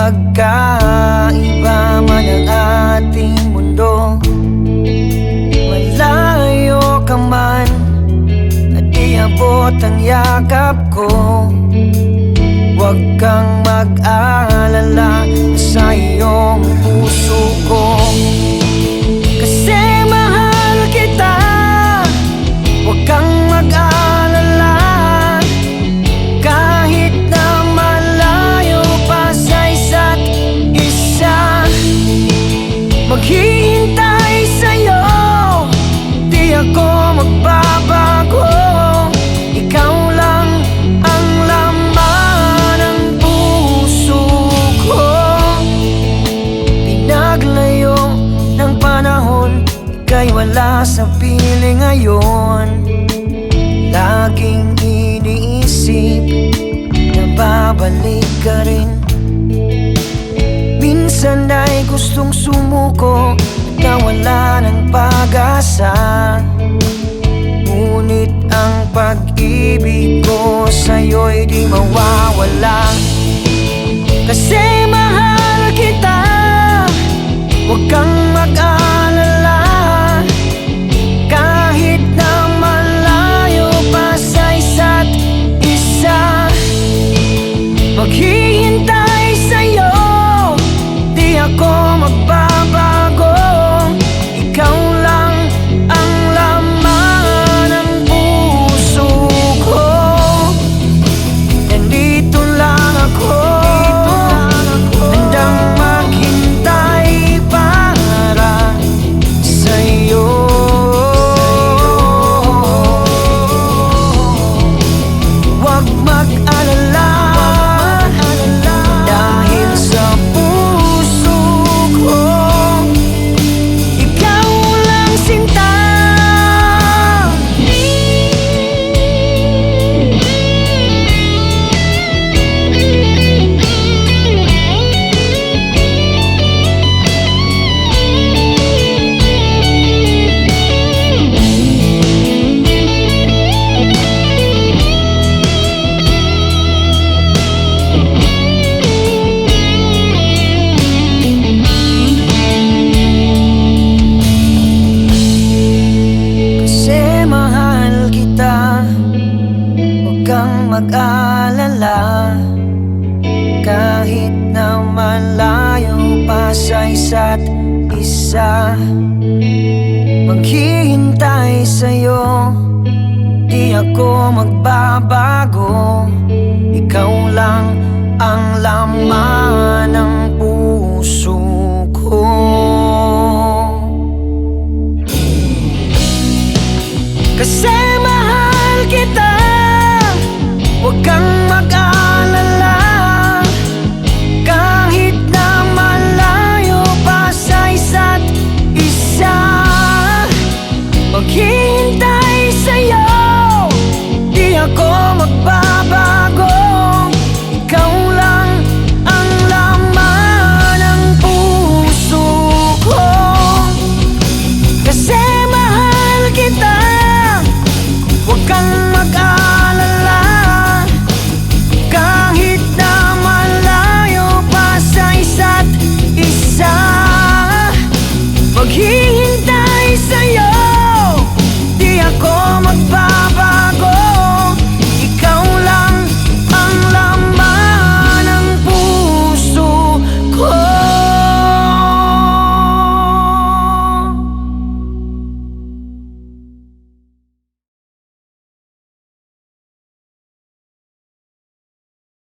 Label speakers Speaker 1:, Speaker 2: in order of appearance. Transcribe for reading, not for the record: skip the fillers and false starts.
Speaker 1: magkaiba man ang ating mundo, malayo ka man at iabot ang yakap ko. Huwag kang mag-alala sa iyong puso ko, kasi mahal kita. Huwag kang mag-alala, kahit na malayo pa sa isa't isa. Maghihintay sa'yo, di ako magbabago. Ikaw lang ang laman ng puso ko. Pinaglayo ng panahon, ika'y wala sa piling ngayon. Laging iniisip na babalik ka rin. Minsan ay gustong sumuko at nawala ng pag-asa, ngunit ang pag-ibig ko sa'yo'y di mawawala. Kasi mahal kita, huwag kang mag-alala, kahit na malayo pa sa isa't isa. Maghihintay sa'yo, di ako magbabago. Ikaw lang ang laman ng puso ko. Nandito lang ako, handang maghintay para sa'yo. Huwag mag-alala, dahil sa puso ko, ikaw lang sinta. Kasi mahal kita, huwag kang mag-alala, kahit na malayo pa sa isa't isa. Maghihintay sa'yo, di ako magbabago. Ikaw lang ang laman ng puso ko. Kasi mahal kita,